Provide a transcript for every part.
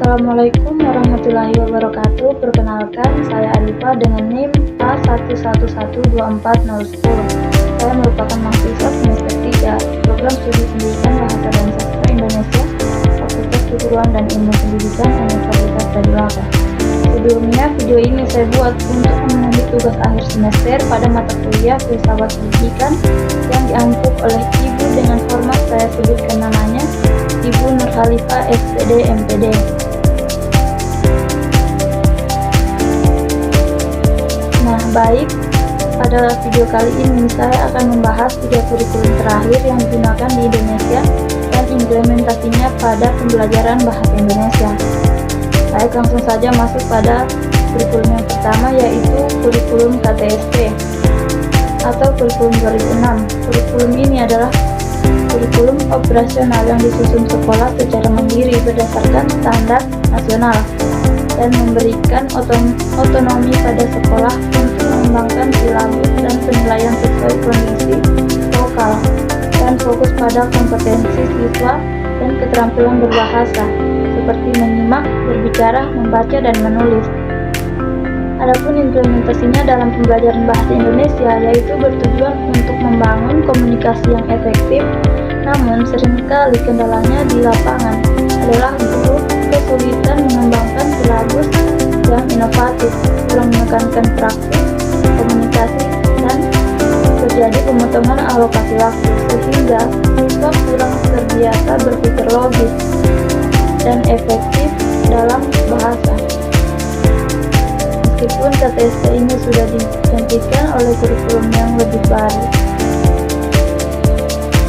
Assalamualaikum warahmatullahi wabarakatuh. Perkenalkan, saya Alifa dengan NIM A1112410. Saya merupakan mahasiswa semester 3 Program Studi Pendidikan Bahasa dan Sastra Indonesia, Fakultas Keguruan dan Ilmu Pendidikan Universitas Tadulako. Sebelumnya, video ini saya buat untuk memenuhi tugas akhir semester pada mata kuliah Filsafat Pendidikan yang diangkut oleh Ibu dengan hormat saya sebutkan namanya, Ibu Nurhalifah SPD MPD. Nah, baik, pada video kali ini saya akan membahas 3 kurikulum terakhir yang digunakan di Indonesia dan implementasinya pada pembelajaran bahasa Indonesia. Baik, langsung saja masuk pada kurikulum yang pertama, yaitu kurikulum KTSP atau kurikulum 2006. Kurikulum ini adalah kurikulum operasional yang disusun sekolah secara mandiri berdasarkan standar nasional dan memberikan otonomi pada sekolah untuk mengembangkan silabus dan penilaian sesuai kondisi lokal dan fokus pada kompetensi siswa dan keterampilan berbahasa seperti menyimak, berbicara, membaca, dan menulis. Adapun implementasinya dalam pembelajaran bahasa Indonesia yaitu bertujuan untuk membangun komunikasi yang efektif, namun seringkali kendalanya di lapangan adalah guru kesulitan mengembangkan silabus yang inovatif, kurang menekankan praktik, komunikasi, dan terjadi pemotongan alokasi waktu sehingga siswa kurang terbiasa berpikir logis dan efektif dalam bahasa. Meskipun KTSP ini sudah digantikan oleh kurikulum yang lebih baru.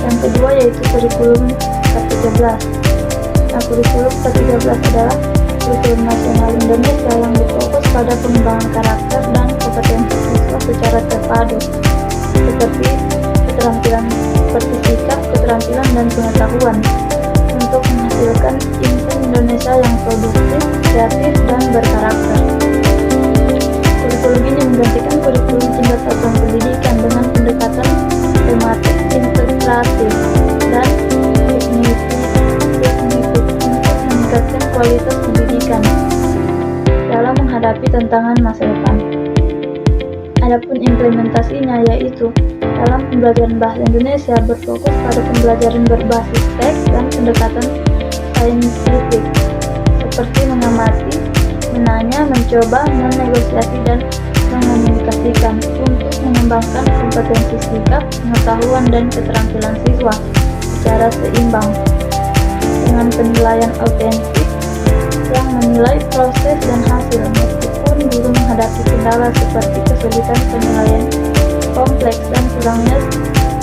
Yang kedua yaitu kurikulum K13. Nah, kurikulum K13 adalah kurikulum nasional Indonesia yang berfokus pada pengembangan karakter dan kompetensi siswa secara terpadu, seperti keterampilan seperti sikap, keterampilan, dan pengetahuan untuk menghasilkan insan Indonesia yang produktif, kreatif, dan berkarakter. Kurikulum ini menggantikan kurikulum tingkat satuan pendidikan dengan pendekatan tematik integratif dan signifikan untuk meningkatkan kualitas pendidikan dalam menghadapi tantangan masa depan. Adapun implementasinya yaitu dalam pembelajaran bahasa Indonesia berfokus pada pembelajaran berbasis teks dan pendekatan saintifik seperti mengamati, menanya, mencoba, menegosiasi, dan mengomunikasikan untuk mengembangkan kompetensi sikap, pengetahuan, dan keterampilan siswa secara seimbang dengan penilaian autentik yang menilai proses dan hasil meskipun guru menghadapi kendala seperti kesulitan penilaian kompleks dan kurangnya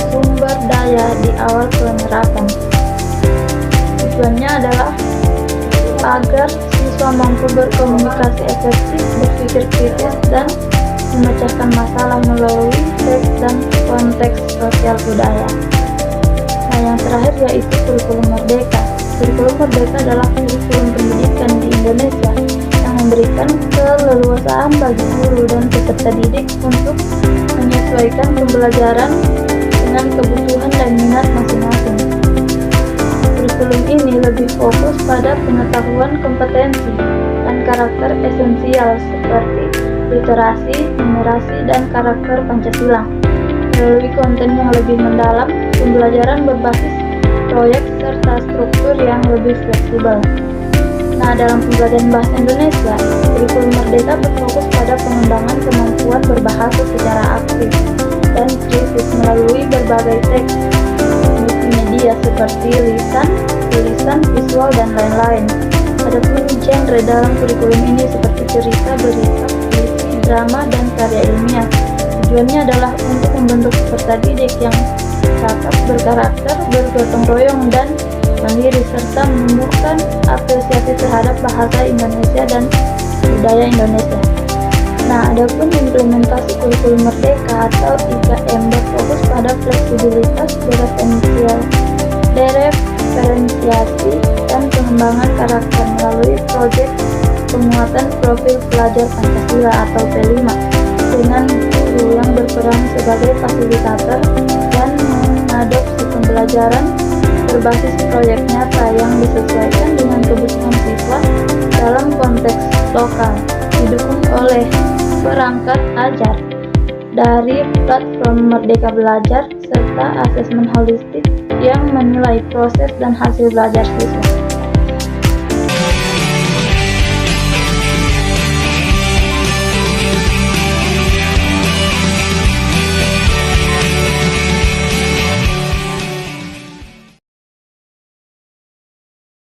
sumber daya di awal penerapan. Tujuannya adalah agar siswa mampu berkomunikasi efektif, berpikir kritis, dan memecahkan masalah melalui teks dan konteks sosial budaya. Nah, yang terakhir yaitu kurikulum Merdeka. Kurikulum Merdeka adalah kurikulum pendidikan di Indonesia yang memberikan keleluasaan bagi guru dan peserta didik untuk menyesuaikan pembelajaran dengan kebutuhan dan minat masing-masing. Kurikulum ini lebih fokus pada pengetahuan kompetensi dan karakter esensial seperti literasi, numerasi, dan karakter Pancasila. Melalui konten yang lebih mendalam, pembelajaran berbasis proyek serta struktur yang lebih fleksibel. Nah, dalam pembelajaran bahasa Indonesia, kurikulum Merdeka berfokus pada pengembangan kemampuan berbahasa secara aktif dan kritis melalui berbagai teks multimedia seperti lisan, tulisan, visual, dan lain-lain. Adapun genre dalam kurikulum ini seperti cerita, berita, puisi, drama, dan karya ilmiah. Tujuannya adalah untuk membentuk peserta didik yang cakap, berkarakter, bergotong royong, dan mandiri serta menumbuhkan apresiasi terhadap bahasa Indonesia dan budaya Indonesia. Nah, adapun implementasi kurikulum Merdeka atau 3M berfokus pada fleksibilitas, diferensiasi, dan pengembangan karakter melalui proyek penguatan profil pelajar Pancasila atau P5 dengan guru yang berperan sebagai fasilitator dan mengadopsi pembelajaran berbasis proyek nyata yang disesuaikan dengan kebutuhan siswa dalam konteks lokal, didukung oleh perangkat ajar dari platform Merdeka Belajar serta asesmen holistik yang menilai proses dan hasil belajar siswa.